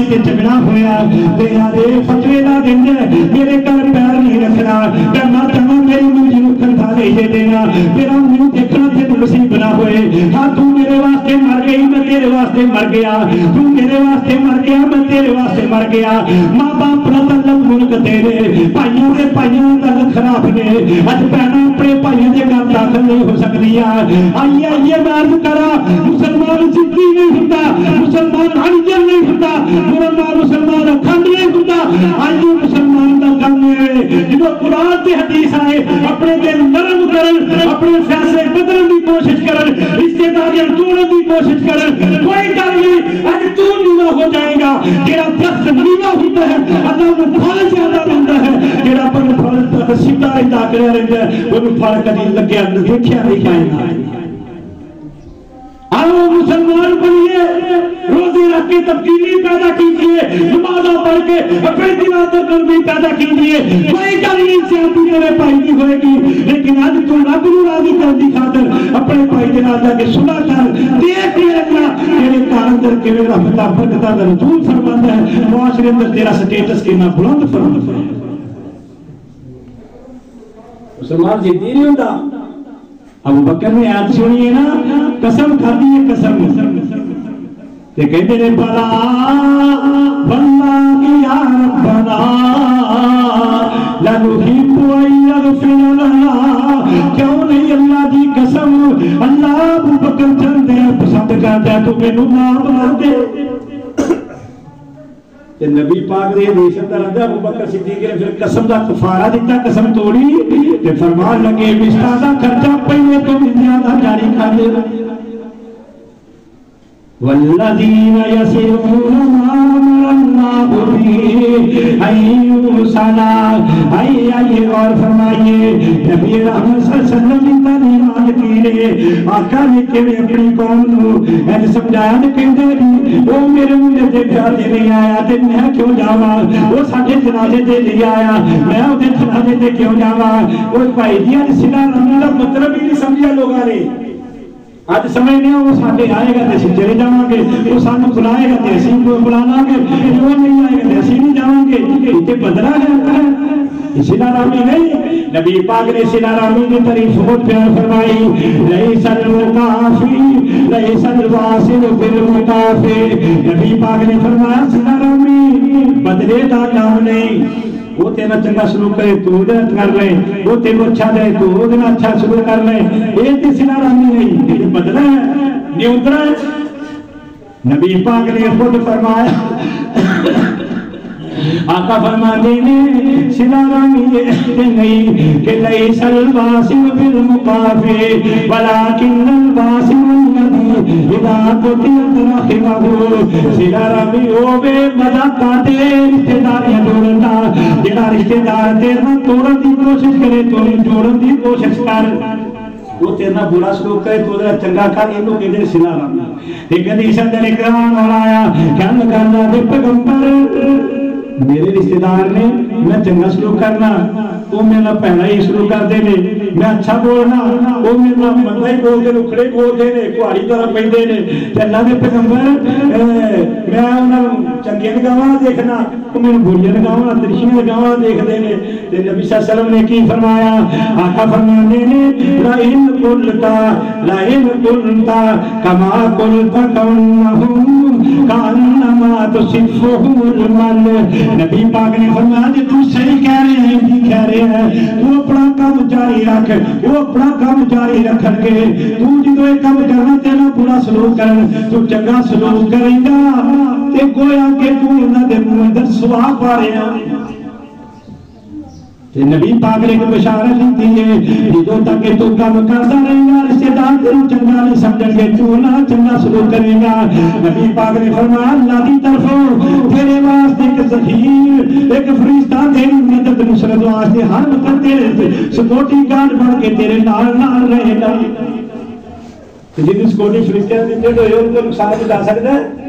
تے جھگڑا ہویا تے آدے فتوی دا دن میرے گھر پیر نہیں رکھنا تے مرتبہ میری منجی نو کھندا لے دینا میرا منہ دیکھنا تے نصیب نہ ہوئے ہاں تو میرے واسطے مر گئی میں تیرے واسطے مر گیا تو میرے واسطے مر گیا میں تیرے واسطے مر گیا ماں باپ نہ تعلق ملک تیرے بھائیوں کے بھائیوں کا خراب نے اج بہناں اپنے بھائیوں کے گھر داخل نہیں ہو سکتی آئیے بات کرا مسلمان جدی نہیں ہوتا مسلمان ہنجر نہیں ہوتا مسلمان اکھنڈ نہیں ہوتا آئیے مسلمان کا کام ہے جب قرآن سے حدیث آئے اپنے دل نرم کرن اپنے فیصلے بدلن کی کوشش کرن رشتے داریاں توڑن کی کوشش کرن کوئی گل نہیں اج تو نیوا ہو جائے گا جڑا درخت نیوا ہوتا ہے اللہ کو پھل زیادہ ملتا ہے جڑا پر پھل تک سیدھا رہتا کریا رہتا ہے وہ پھل کبھی لگیا دیکھیا نہیں جائے گا آؤ مسلمان بنیے روزے رکھ کے تبدیلی پیدا کیجئے نمازہ پڑھ کے اپنے دلوں پر قلبی پیدا کیجئے کوئی گل نہیں سیاسی میرے بھائی کی ہوئے گی لیکن آج تو رب نو راضی کرنے خاطر اپنے بھائی کے نال جا کے صلح کر دیکھ کے اللہ تیرے گھر اندر کیویں رحمتاں برکتاں دا نزول فرماندا ہے معاشرے اندر تیرا سٹیٹس کتنا بلند فرماندا ہے مسلمان جدی نہیں ہوندا ابو بکر نے آیت سنی ہے نا قسم کھادی ہے قسم تے کہندے نے بلا واللہ یا ربنا لنحب ان یغفر لنا کیوں نہیں اللہ دی قسم اللہ ابو بکر چندے پسند کرتا ہے تو مینوں معاف کر دے تے نبی پاک دے حدیث اندر آندا ابو بکر صدیق نے پھر قسم دا کفارہ دیتا قسم توڑی تے فرمان لگے مشتاں دا خرچہ پہلے تو زیادہ جاری کر دے والذین یسرون ما امر اللہ به ان یوصل آئیے اور فرمائیے نبی رحمت صلی اللہ علیہ وسلم کی تعلیمات کی نے آقا نے کہ اپنی قوم کو ایسے سمجھایا نے کہندے وہ میرے منہ تے جاتے نہیں آیا تے میں کیوں جاواں وہ ساڈے جنازے تے نہیں آیا میں اودے جنازے تے کیوں جاواں وہ بھائی جی صلہ رحمی دا مطلب ہی نہیں سمجھیا لوگاں نے آج سمجھنے وہ ساڈے آئے گا تے اسی چلے جاواں گے وہ سانو بلائے گا تے اسی کو بلاواں گے وہ نہیں آئے گا تے اسی نہیں جاواں گے تے بدلا ہے صلہ رحمی نہیں نبی پاک نے صلہ رحمی کی تعریف بہت پیار فرمائی لیس المکافی لیس الواصل بالمکافی نبی پاک نے فرمایا صلہ رحمی بدلے دا کام نہیں وہ تیرا چنگا سلوک کرے تو ادھر کر لے وہ تیرا اچھا دے تو ادھر اچھا سلوک کر لے یہ تے صلہ رحمی نہیں یہ بدلہ ہے نیوترا ہے نبی پاک نے خود فرمایا آقا فرماتے ہیں صلہ رحمی یہ نہیں کہ لیس الواصل بالمکافی ولکن الواصل الذی اذا قطعت رحمہ صلہ رحمی ہوے مدد کاٹے رشتہ داریاں جوڑنا جڑا رشتہ دار تیرا توڑن دی کوشش کرے تو جوڑن دی کوشش کر وہ تیرنا برا سلوک کرے تو ادھر چنگا کر یہ لوگ ادھر صلہ رحمی ایک حدیث اندر اکرام والا آیا کہنا کرنا دے پیغمبر میرے رشتہ دار نے میں چنگا سلوک کرنا وہ میرا پہلا ہی سلوک کرتے ہیں میں اچھا بولنا وہ میرا بندہ ہی بولتے ہیں اکھڑے بولتے ہیں کہاڑی طرح پہنتے ہیں اللہ کے پیغمبر میں انہوں چنگے نگاہاں دیکھنا وہ میرے بڑیاں نگاہاں ترشیاں نگاہاں دیکھتے ہیں نبی صلی اللہ علیہ وسلم نے کی فرمایا آقا فرمانے نے لئن قلتا کما قلتا کونہم کانما تصفہم المل نبی پاک نے فرمایا کہ تم صحیح کہہ رہے ہیں بھی کہہ رہے ہیں تو اپنا کام جاری رکھ وہ اپنا کام جاری رکھ کے تو جدو ایک کام کرنا تیرا برا سلوک کرنا تو چنگا سلوک کرے گا تے گویا کہ تو انہاں دے منہ اندر سواب پا رہے ہیں نبی پاک نے ایک بشارت دی ہے جدو تک تو کام کرتا رہے گا رشتہ دار تیرے چنگا نہیں سمجھیں گے تو نہ چنگا سلوک کرے گا نبی پاک نے فرمایا اللہ کی طرف تیرے واسطے ایک ذخیر ایک فرشتہ تیری مدد نصرت واسطے ہر وقت تیرے سکیورٹی گارڈ بن کے تیرے نال رہے گا جن سکیورٹی فرشتے دیتے ہوئے ان کو نقصان پہنچا سکتا ہے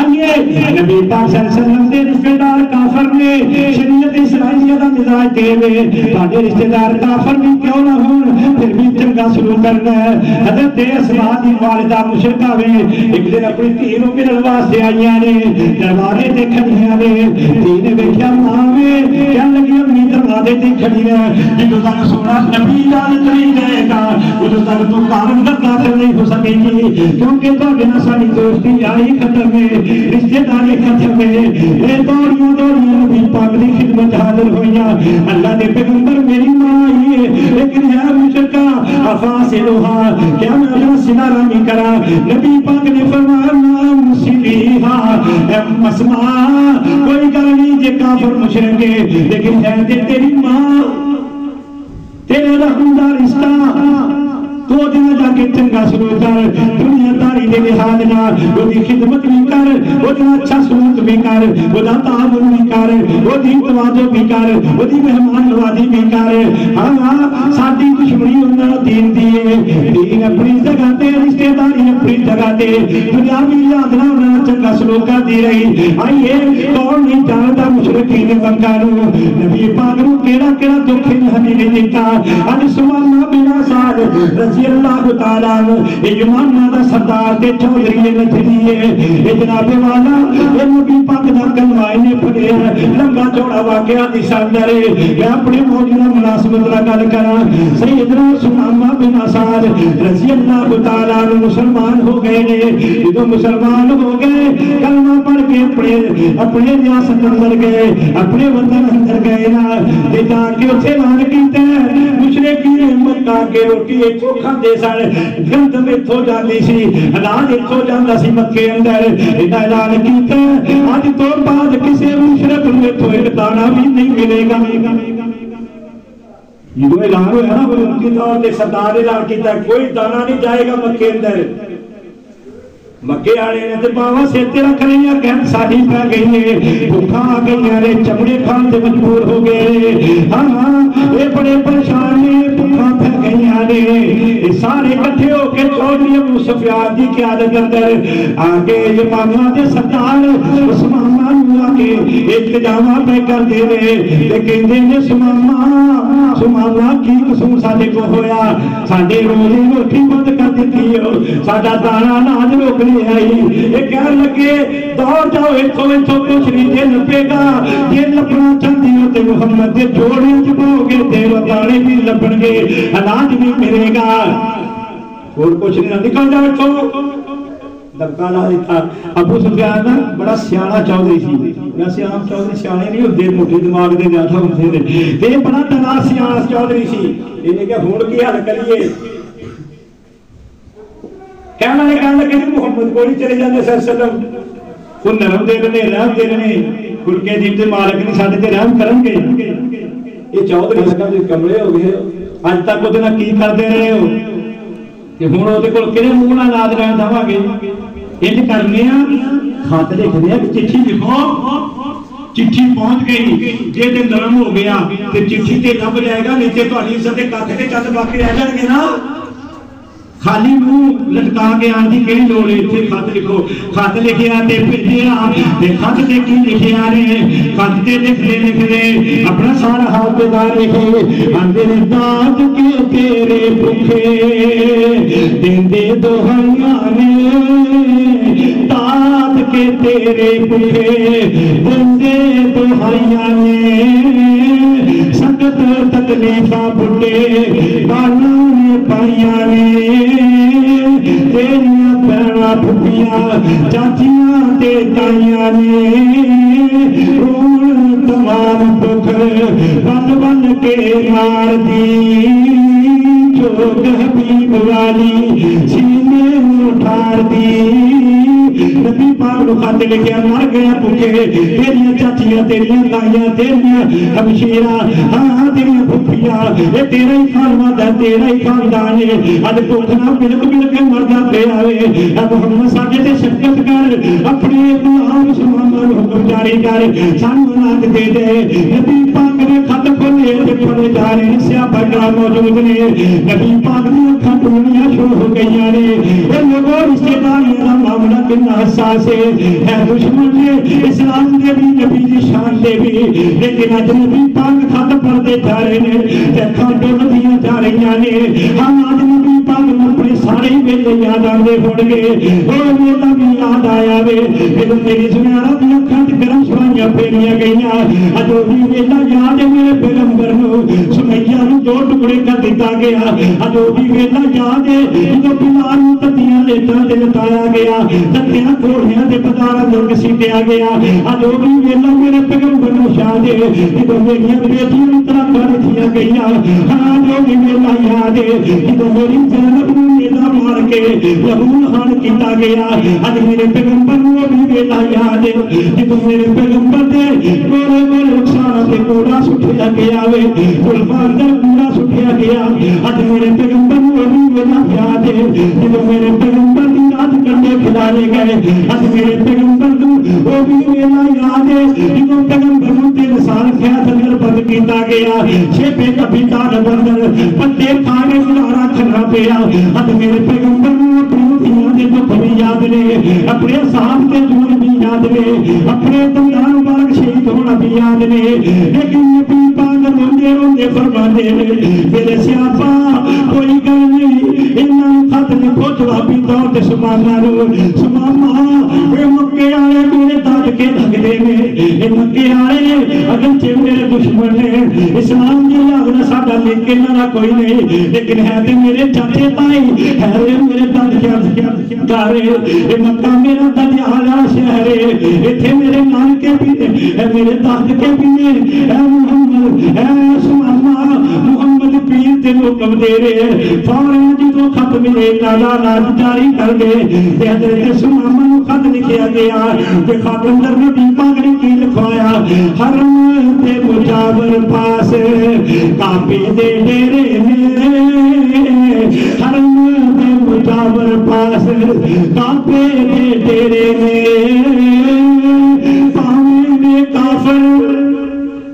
آئیے نبی پاک صلی اللہ علیہ وسلم دے رشتہ دار کافر نے شریعت اسرائیلیہ دا مزاج دے وے تہاڈے رشتہ دار کافر بھی کیوں نہ ہون پھر بھی چنگا سلوک کرنا ہے حضرت اسماء دی والدہ مشرکہ وے ایک دن اپنی دھی نوں ملن واسطے آئیاں نے دروازے تے کھڑیاں نے دھی نے ویکھیا ماں وے کیا لگی امی دروازے تے کھڑی ہے جدوں تک سونا نبی اجازت نہیں دے گا ادوں تک تو گھر اندر داخل نہیں ہو سکے گی کیونکہ تہاڈے نال ساری دوستی یاری ختم ہے رشتے داری ختم ہے اے دوڑیاں نبی پاک دی خدمت حاضر ہوئیاں اللہ دے پیغمبر میری ماں آئی ہے لیکن ہے مشرکہ افاسلھا کیا میں اپنا سینہ رحمی کرا نبی پاک نے فرمایا نام سلیھا اے اسماء کوئی گل نہیں جے کافر مشرک ہے لیکن ہے تیری ماں تیرے رحم دا رشتہ تو دن جا کے چنگا سلوک کر دنیا داری دے لحاظ نال اودی خدمت بھی کر اودی اچھا سلوک بھی کر اودہ تعاون بھی کر اودی توجہ بھی کر اودی مہمان نوازی بھی کر ہاں ساڈی دشمنی انہاں نال دین دی ہے دین اپنی جگہ تے رشتہ داری اپنی جگہ تے دنیاوی لحاظ نال انہاں نال چنگا سلوک کرتی رہی آئیے کون نہیں جانتا مشرکین مکہ نوں نبی پاک نوں کیڑا کیڑا دکھ نہیں دتا اج سبحان بنا سال رضی اللہ تعالیٰ عنہ یہ زمانہ دا سردار تے چودھری نچدی ہے یہ جناب والا یہ نبی پاک دا کلمہ نے پڑھیا لمبا چوڑا واقعہ دی ساندر ہے میں اپنے موجودہ مناسبت نال گل کراں سیدنا سمامہ بن اسعد رضی اللہ تعالیٰ عنہ مسلمان ہو گئے نے جدوں مسلمان ہو گئے کلمہ پڑھ کے اپنے ریاست اندر گئے اپنے وطن اندر گئے نا تے جا کے اوتھے اعلان کیتا مشرکین مکہ کے روٹی چوکھا دے سن گندم اتھوں جاندی سی اناج اتھوں جاندا سی مکے اندر انہاں اعلان کیتا اج تو بعد کسی مشرک نوں اتھوں ایک دانہ بھی نہیں ملے گا جدوں اعلان ہویا نا ان کی طور تے سردار اعلان کیتا کوئی دانہ نہیں جائے گا مکے اندر مکے والے نے تے باواں سر تے رکھ لئیاں کہ ساڈی پہ گئی ہے بھوکاں آ گئیاں نے چمڑے کھان تے مجبور ہو گئے ہاں اے بڑے پریشان نے بھوکاں پہ گئیاں نے اے سارے اکٹھے ہو کے چودھری ابو سفیان دی قیادت اندر آگے اماماں دے سردار سمامہ نوں آ کے التجاواں پہ کر دے تے کہندے نے سمامہ کی قسم ساڈے کو ہویا ساڈے روزی روٹی بند کر دتی ہو ساڈا دانا اناج روک آئی یہ کہنے لگے دوڑ جاؤ اتھوں کچھ نہیں جے لبے گا جے لبنا چاہتی ہو تے محمد دے جوڑے چبو گے تے دانے بھی لبن گے اناج بھی ملے گا اور کچھ نہیں نکل جاؤ اتھوں دبکا لا دیتا ابو سفیان بڑا سیاڑا چودھری سی ویسے عام چودھری سیاڑے نہیں ہوتے موٹے دماغ دے زیادہ ہوتے تھے یہ بڑا تنا سیاڑا چودھری سی یہ کہ ہون کی حل کریے کہنا نے کہا کہ محمد کو نہیں چلے جاندے صلی اللہ علیہ وسلم خود نرم دے رہے رحم دے رہے کھل کے جیب تے مالک نہیں ساڈے تے رحم کرن گے یہ چودھری لگا تے کمرے ہو گئے اج تک وہ کی کرتے رہے ہو کہ ہن او دے کول کہڑے منہ نال ناز رہن داواں گے انج کرنے خط لکھنے کہ چٹھی لکھو چٹھی پہنچ گئی جے تے نرم ہو گیا تے چٹھی تے لب جائے گا نیچے تہاڈی عزت دے کاتھ تے چند باقی رہ جان گے نا خالی منہ لٹکا کے آن دی کہڑی لوڑ ہے اتنے خط لکھو خط لکھیا تے بھیجیا تے خط تے کی لکھیا نے خط تے لکھدے اپنا سارا حال بیدار لکھے آندے نے داد کے تیرے بھوکے دیندے دوہائیاں نے داد کے تیرے بھوکے دیندے دوہائیاں نے سخت تکلیفاں بڈھے بالاں نے پائیاں نے تیریاں بہناں پھپھیاں چاچیاں تے تائیاں نے رون تمام دکھ بن بن کے مار دی چوک حبیب والی سینے اٹھار دی نبی پاک نو خط لکھیا مر گیا بھوکے تیریاں چاچیاں تیریاں تائیاں تیریاں ہمشیراں ہاں تیریاں پھپھیاں اے تیرا ہی خاندان ہے تیرا ہی خاندان ہے اج بھوک نال بلک بلک کے مردا پیا ہوئے اے محمد ساڈے تے شفقت کر اپنے غلام مسلماناں نو حکم جاری کر سانو نات دے دے نبی پاک نے خط کھولے تے پڑے جا رہے ہیں سیاپا کرام موجود نے نبی پاک دی اکھاں ٹوٹنیاں شروع ہو گئیاں نے اے لوگوں رشتے داریاں دا معاملہ کتنا حساس ہے دشمن نے اسلام دے بھی نبی دی شان دے بھی لیکن اج نبی پاک کھاد پردے جا رہے ہیں اکھاں ٹوٹدیاں جا رہیاں نے ہم اج نبی پاک نوں اپنے سارے ویلے یاد آندے ہون گے او ویلا بھی یاد آیا وے جدوں میری سنیارا دی اکھاں تے گرم سوائیاں پھیریاں گئیاں اجو بھی ویلا یاد ہے میرے پیغمبر نوں سمیہ نوں دو ٹکڑے کر دتا گیا اجو بھی ویلا یاد ہے جدوں بلال نوں تتیاں لیٹاں تے لٹایا گیا تتیاں گھوڑیاں تے بازاراں دے گھسیٹیا گیا اجو بھی ویلا میرے پیغمبر نوں یاد ہے جدوں میریاں بیٹیاں نوں طلاقاں دتیاں گئیاں ہاں جو بھی ویلا یاد ہے جدوں میری زینب نوں نیزا مار کے لہو لہان کیتا گیا اج میرے پیغمبر نوں بھی ویلا یاد ہے جدوں میرے پیغمبر دے گولے گولے رخسانہ تے کوڑا سٹیا گیا وے گلفان دا کوڑا سٹیا گیا اج میرے پیغمبر نوں بھی ویلا یاد ہے جدوں میرے پیغمبر دی یاد کرنے کھلائے گئے اج میرے پیغمبر نوں وہ بھی ویلا یاد ہے جدوں پیغمبر نوں 3 سال قید اندر بند کیتا گیا چھپے کبھی تار بندر پتے کھانے گزارا کرنا پیا اج میرے پیغمبر نوں اپنی دنیا دے دکھ بھی یاد نے اپنے صاحب کے جون بھی یاد نے اپنے دنیا مبارک شہید ہونا بھی یاد نے لیکن نبی پاک روندے روندے فرماندے نے میرے سیاپا کوئی گل نہیں انہاں خط لکھو جوابی طور تے سماما نوں سماما اے مکے والے میرے دادکے لگدے نے اے مکے والے اگرچہ میرے دشمن نے اسلام دی لاغنا ساڈا لیکن نہ کوئی نہیں لیکن ہے تے میرے چاچے تائی ہے میرے دادکے دارے اے مکہ میرا دادیالا شہر ہے ایتھے میرے نانکے بھی نے اے میرے دادکے بھی نے اے محمد اے سماما محمد پیر تے حکم دے رہے فوراً جدوں خط ملے لالا راج جاری کر دے تے حضرت سماما نوں خط لکھیا گیا تے خط اندر نبی پاک نے کی لکھوایا حرم تے مجاور پاس کعبے دے ڈیرے میں حرم تے مجاور پاس کعبے دے ڈیرے میں پاویں میں کافر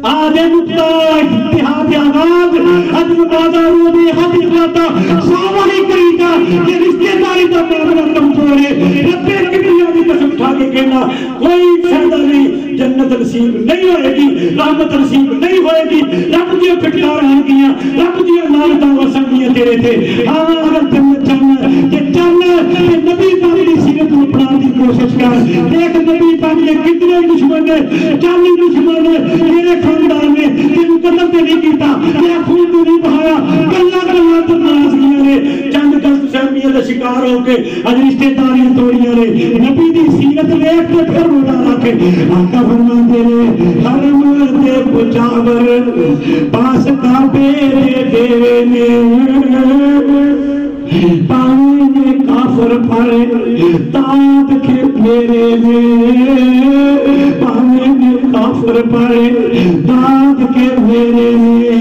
آدھے نکتہ اتحاد آغاز حضر بازاروں میں حد اخلاتا سامنے کریتا کہ رشتے داری دا معاملہ کمزور ہے رب کبریہ کی قسم کھا کے کہنا کوئی فائدہ نہیں جنت نصیب نہیں ہوئے گی رحمت نصیب نہیں ہوئے گی رب دیا پھٹکار آ گیا رب دیا لالتاں وسنگیاں تیرے تھے ہاں اگر جنت چاہنا کہ چاہنا کہ نبی پاک کی سیرت کو اپنا دی کوشش کر دیکھ نبی پاک نے کتنے دشمن نے جانی دشمن نے میرے خاندان نے تین قتل تے نہیں کیتا میرا خون تو نہیں بہایا کلا کلا تو ناراضگیاں نے چند قصد فہمیاں دا شکار ہو کے اج رشتے داریاں توڑیاں نے نبی دی سیرت ویکھ کے پھر روزہ رکھے آقا فرماندے نے حرم تے مجاور پاس کعبے دے ڈیرے میں پاویں کافر پر داد کے میرے میں پاویں کافر پر داد کے میرے میں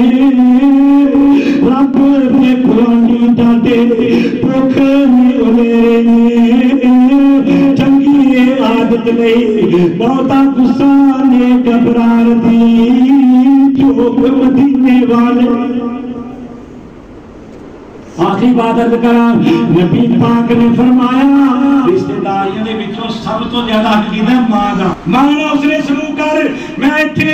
رب نے قرآنی ڈاٹے بھوک میں میرے میں چنگی عادت نہیں بہتا غصہ نے گھبرار دی جو مدینے والے آخری بات عرض کرا نبی پاک نے فرمایا رشتہ داریاں دے وچوں سب تو زیادہ حق کیتا ہے ماں دا ماں نال اس نے سلوک کر میں ایتھے